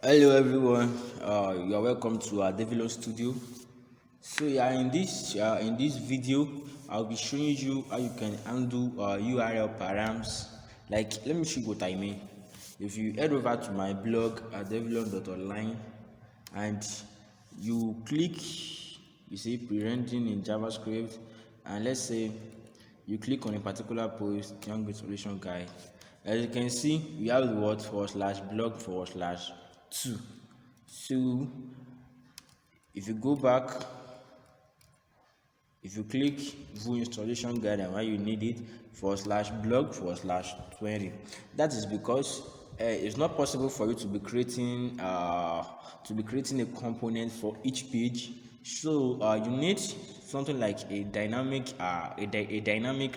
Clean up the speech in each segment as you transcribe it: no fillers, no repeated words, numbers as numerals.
Hello everyone, you are welcome to our Develop Studio. So yeah, in this video, I'll be showing you how you can handle URL params. Like, let me show you what I mean. If you head over to my blog at develop.online and you click, you see pre-rendering in JavaScript, and let's say you click on a particular post, Young Solution Guide. As you can see, we have the word /blog/2. So if you go back, if you click view installation guide and why you need it /blog/20, that is because it's not possible for you to be creating a component for each page. So you need something like a dynamic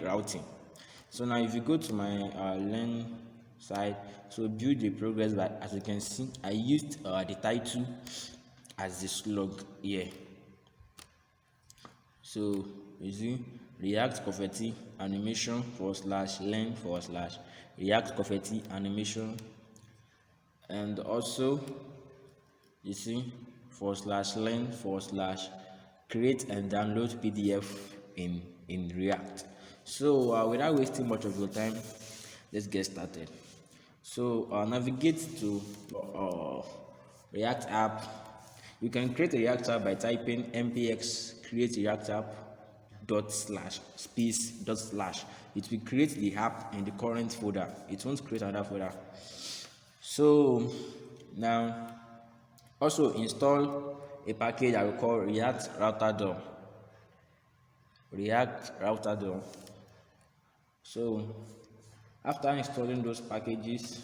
routing. So now if you go to my learn side, so build the progress bar, as you can see, I used the title as the slug here. So you see React confetti animation /learn/React confetti animation, and also you see /learn/create and download PDF in React. So without wasting much of your time, let's get started. So navigate to React app. You can create a React app by typing npx create React app /space /. It will create the app in the current folder. It won't create another folder. So now also install a package I will call React Router DOM. So after installing those packages,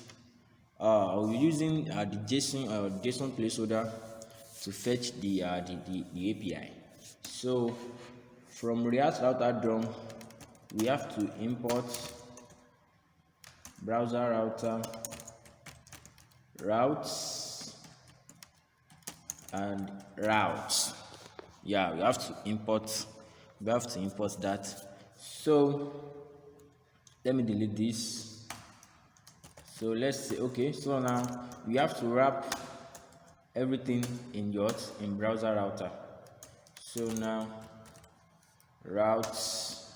I'll be using the JSON placeholder to fetch the API. So from React Router DOM, we have to import browser router routes and routes. Yeah, we have to import that. So let me delete this. So let's say, okay, so now we have to wrap everything in browser router. So now routes,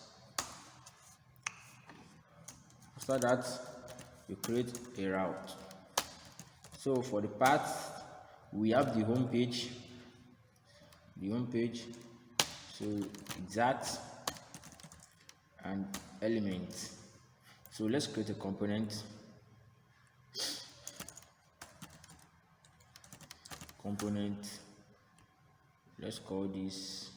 after that you create a route. So for the path, we have the home page, so exact and element. So let's create a component. Let's call this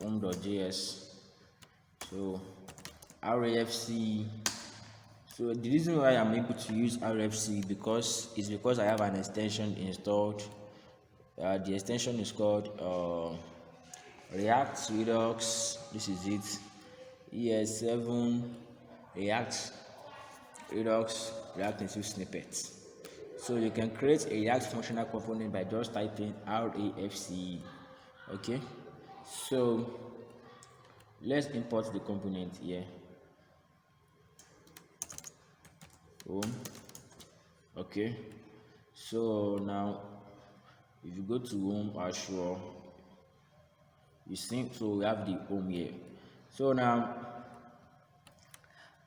home.js. so RFC. So the reason why I'm able to use RFC because I have an extension installed. The extension is called React Redux. This is it. ES7 React Redux React Native snippets. So you can create a React functional component by just typing RAFC. Okay, so let's import the component here. Okay, so now if you go to home Azure, you see, so we have the home here. So now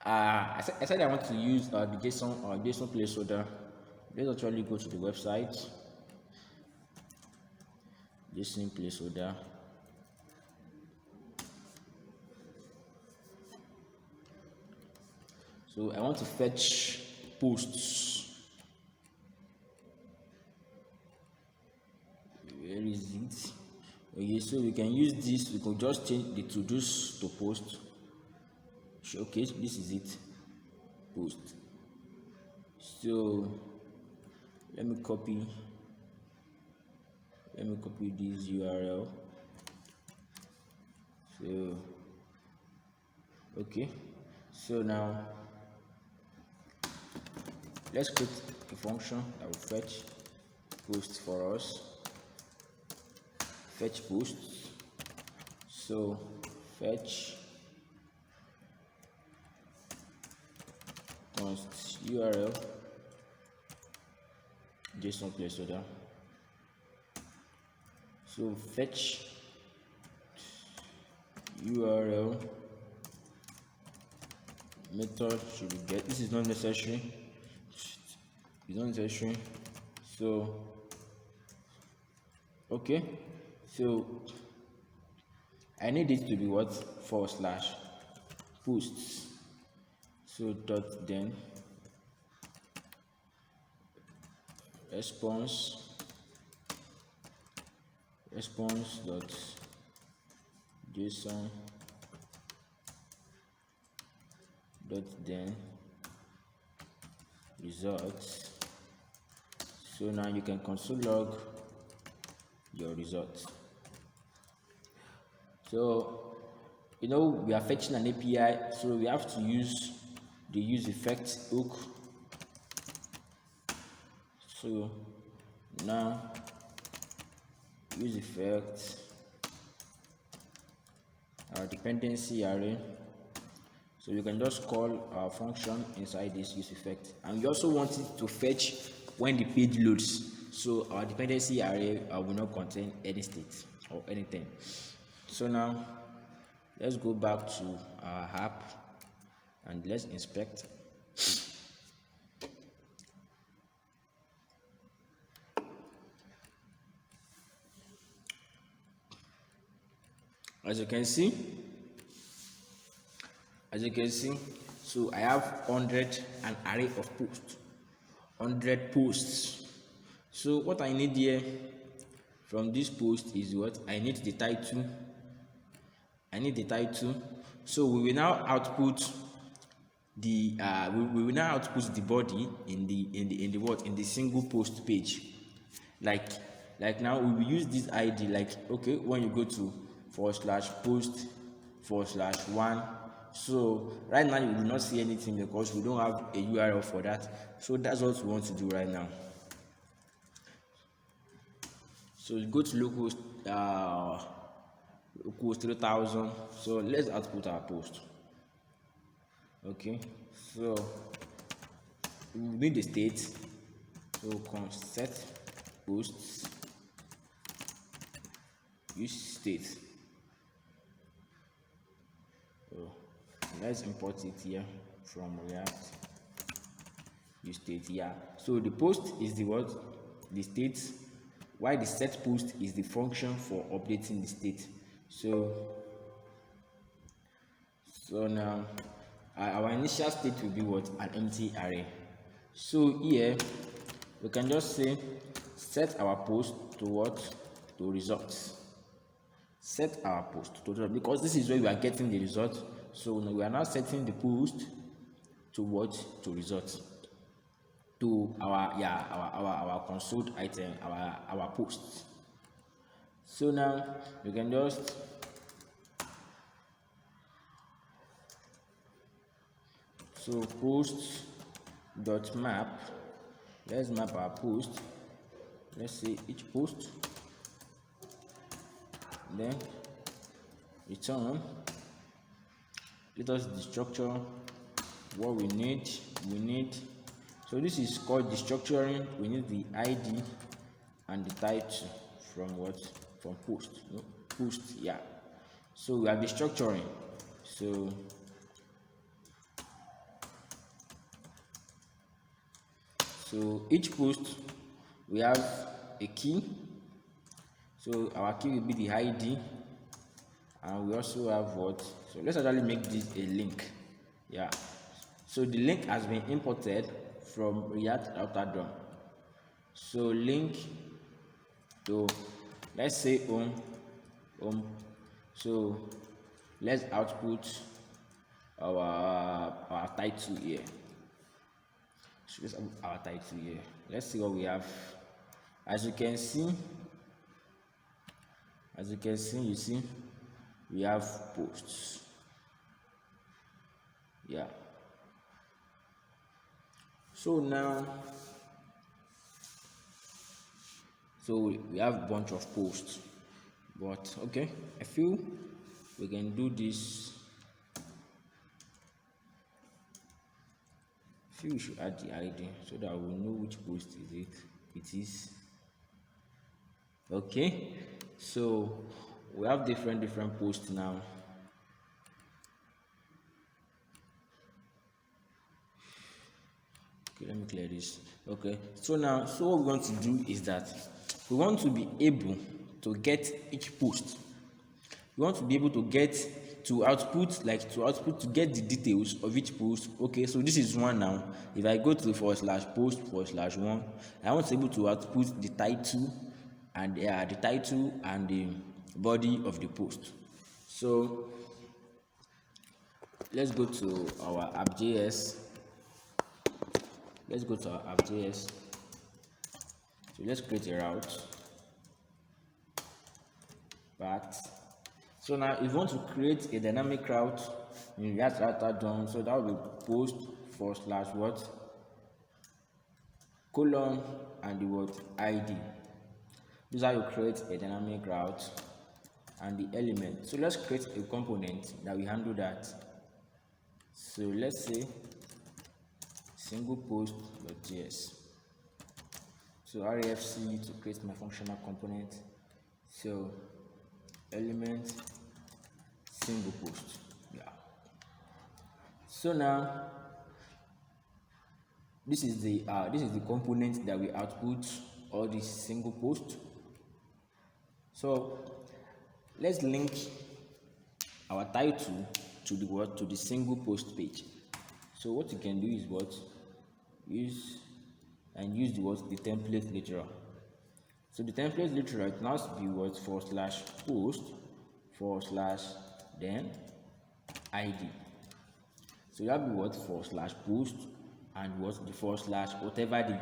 I said I want to use the JSON placeholder. Let's actually go to the website. JSON placeholder. So I want to fetch posts. Where is it? Okay, so we can use this. We can just change the to-dos to post. Okay, this is it, post. So let me copy this URL. So okay, so now let's create a function that will fetch post for us. Fetch posts. So fetch const url JSON placeholder. So fetch URL method should be get. This is not necessary. It's not necessary. So okay, so I need it to be what? / posts. So dot then response dot JSON dot then results. So now you can console log your results. So we are fetching an API, so we have to use the use effect hook. So now use effect our dependency array. So you can just call our function inside this use effect, and we also want it to fetch when the page loads. So our dependency array will not contain any state or anything. So now let's go back to our app and let's inspect. As you can see, so I have 100, an array of posts, 100 posts. So what I need here from this post is what? I need the title. So we will now output the we will now output the body in the single post page. Like now we will use this ID, like okay, when you go to /post/1. So right now you will not see anything because we don't have a URL for that. So that's what we want to do right now. So you go to localhost 3000. So let's output our post. Okay, so we need the state. So const set posts use state. So let's import it here from React. Use state here. So the post is the what? The state, while the set post is the function for updating the state. So now our initial state will be what? An empty array. So here we can just say set our post to what? To results. Set our post to result, because this is where we are getting the result. So we are now setting the post to what? To results, to our console item, our posts. So now you can just post dot map. Let's map our post. Let's say each post, then return. Let us destructure what we need. So this is called destructuring. We need the ID and the title from what? From post. No, post, yeah. So we are destructuring. So each post we have a key. So our key will be the ID, and we also have what? So let's actually make this a link. Yeah. So the link has been imported from React Router DOM. So link to, let's say home. So let's output our title here. So let's have our title here. Let's see what we have. As you can see, you see we have posts. Yeah. So now, we have a bunch of posts, but okay, I feel we can do this feel we should add the ID so that we'll know which post is it is. Okay, so we have different posts now. Okay, let me clear this. Okay, so now, so what we want to do is that we want to be able to get each post. We want to be able to get to output to get the details of each post. Okay, so this is one now. If I go to the /post/1, I want to be able to output the title and the body of the post. So let's go to our app.js. So let's create a route path. So now if you want to create a dynamic route in React Router DOM, so that will be post /what colon and the word ID. This is how you create a dynamic route and the element. So let's create a component that will handle that. So let's say single post.js. So refc to create my functional component. So element single post. Yeah. So now this is the component that we output all this single post. So let's link our title to the single post page. So what you can do is use the template literal. So the template literal, it must be /post/ then ID. So that will be /post and the / whatever the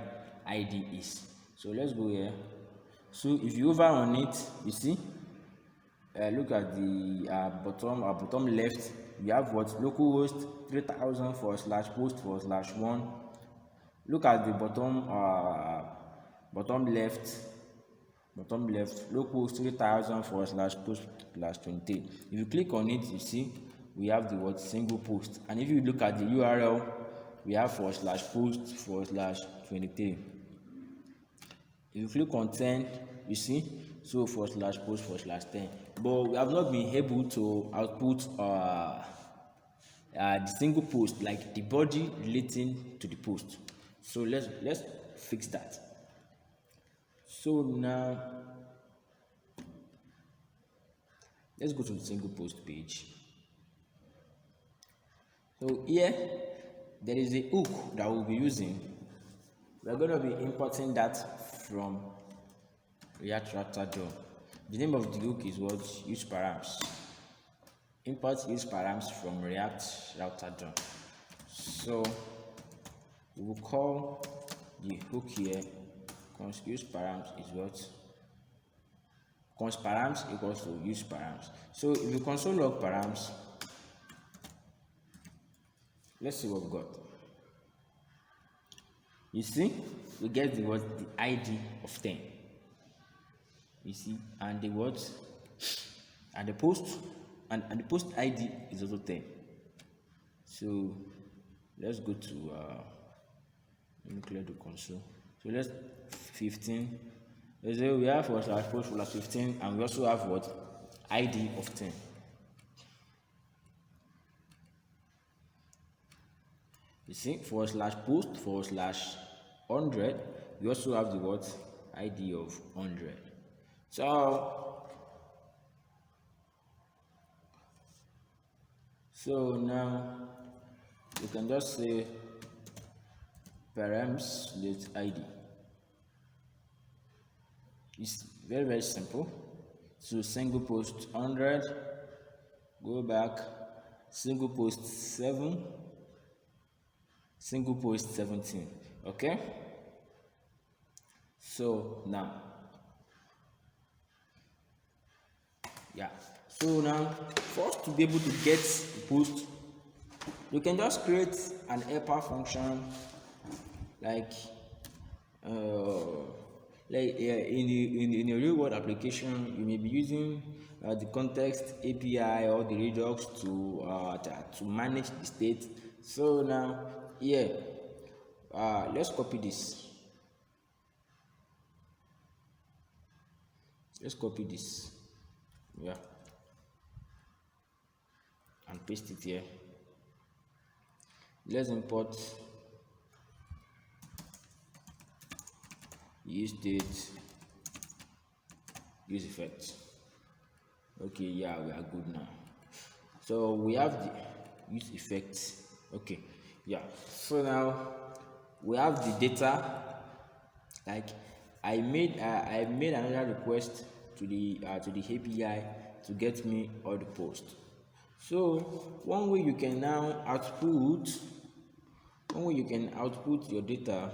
ID is. So let's go here. So if you hover on it, you see, look at the bottom left. We have localhost 3000 /post/1. Look at the bottom left, localhost 3000 /post/23. If you click on it, you see we have the single post, and if you look at the URL, we have /post/23. If you click on 10, you see, so /post/10. But we have not been able to output the single post, like the body relating to the post. So let's fix that. So now let's go to the single post page. So here there is a hook that we'll be using. We're going to be importing that from React Router DOM. The name of the hook is use params. Import use params from React Router DOM. So we will call the hook here use params is const params equals to use params. So if you console log params, let's see what we got. You see, we get the ID of 10. You see, and the and the post and the post ID is also 10. So let's go to let me clear the console. So let's 15. Let's say we have /post/15, and we also have ID of 10. You see, /post/100, we also have the ID of 100. So now you can just say params .id. It's very simple. So single post 100, go back, single post 7, single post 17. Okay, so now so now for us to be able to get the post, you can just create an helper function like in a real world application. You may be using the context API or the Redux to manage the state. So now here let's copy this. Let's copy this, yeah, and paste it here. Let's import use date, use effect. Okay, yeah, we are good now. So we have the use effect. Okay, yeah. So now we have the data. Like I made another request to the API to get me all the posts. So one way you can now output your data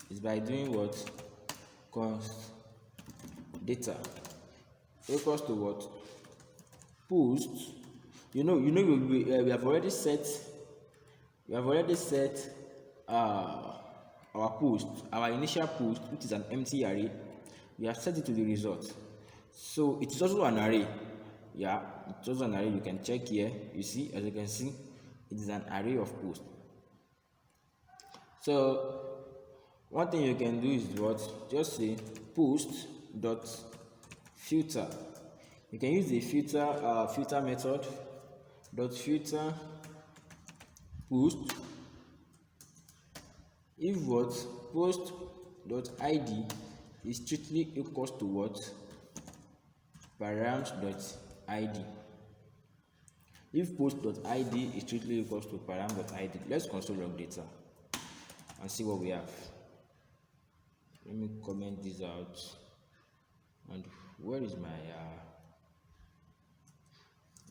is by doing what? Const data equals to what? Post. We have already set our post, our initial post, which is an empty array. We have set it to the result, so it is also an array. Yeah, it's also an array. You can check here. You see, as you can see, it is an array of posts. So one thing you can do is what? Just say post dot filter. You can use the filter method dot filter post if what? Post dot id is strictly equals to what? Params dot id. If post dot id is strictly equals to param dot id, let's console log data and see what we have. Let me comment this out. And where is my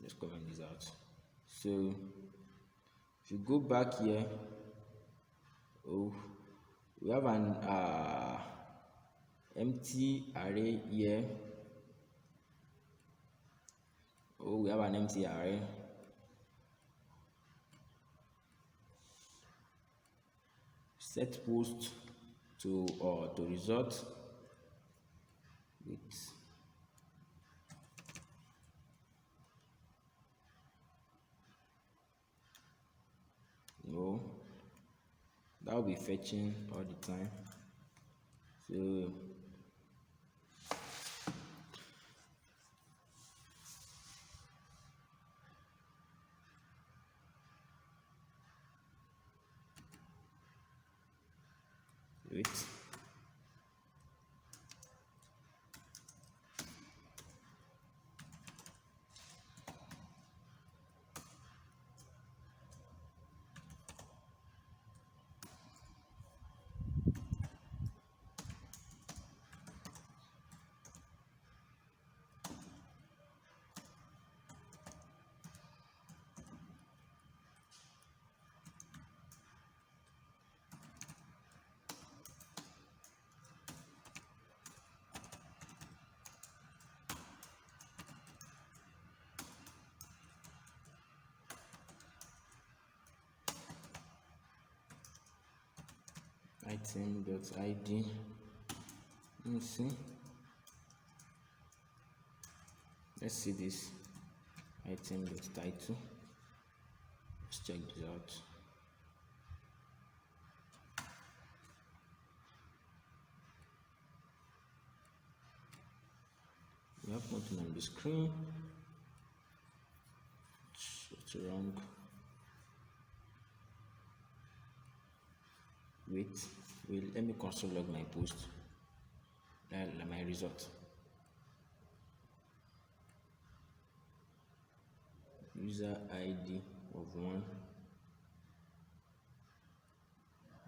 let's comment this out. So if you go back here, we have an empty array here. We have an empty array. Set post to result with that will be fetching all the time. So wait. Item.id. Let me see. Let's see this. Item.title. Let's check this out. We have nothing on the screen. It's wrong. Wait, let me console log my post, my result. User ID of 1,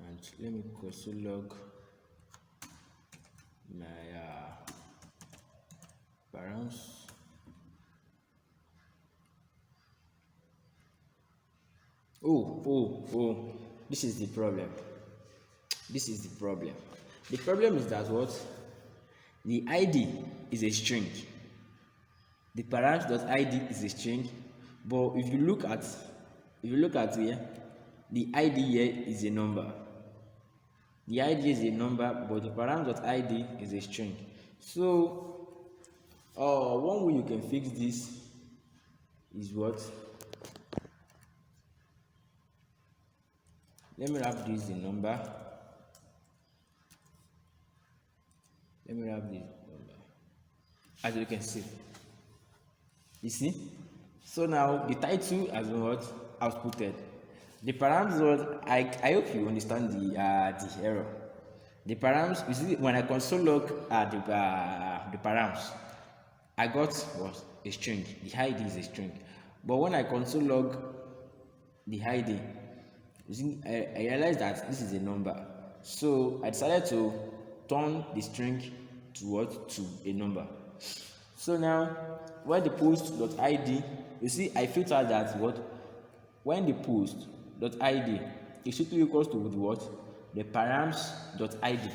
and let me console log my params. This is the problem. The problem is that what? The ID is a string. The params.id is a string, but if you look at here, the ID here is a number. The ID is a number, but the params.id is a string. So one way you can fix this is what? Let me wrap this in number. Let me wrap this number. As you can see, you see. So now the title has been what outputted. The params what I hope you understand the error. The params, you see, when I console log the params, I got what a string. The ID is a string, but when I console log the ID, you see, I realized that this is a number. So I decided to turn the string to what to a number. So now when the post.id, you see, I filtered that what when the post.id is equals to what the params.id,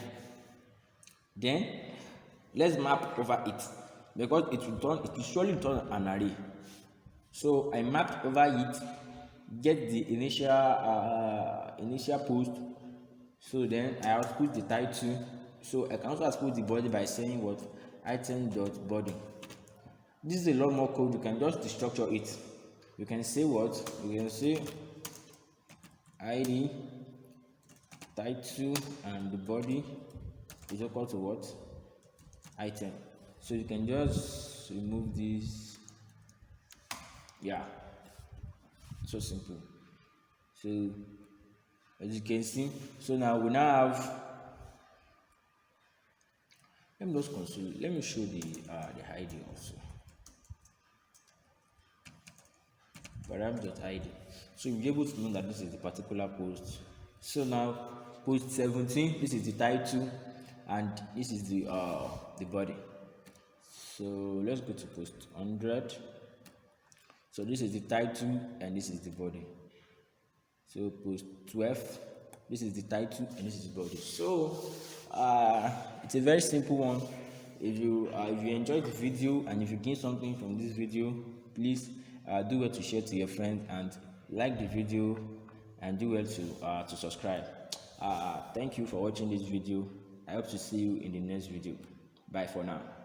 then let's map over it because it will surely return an array. So I mapped over it, get the initial post. So then I output the title. So I can also output the body by saying what item.body. This is a lot more code. You can just destructure it. You can say what you can say id title and the body is equal to what item. So you can just remove this. Yeah, so simple. So as you can see, so now we have, let me just console, let me show the id also, param.id. So you'll be able to know that this is the particular post. So now post 17, this is the title and this is the body. So let's go to post 100. So this is the title and this is the body. So post 12, this is the title and this is the body. So it's a very simple one. If you enjoyed the video and if you gain something from this video, please do well to share to your friends and like the video and do well to subscribe. Thank you for watching this video. I hope to see you in the next video. Bye for now.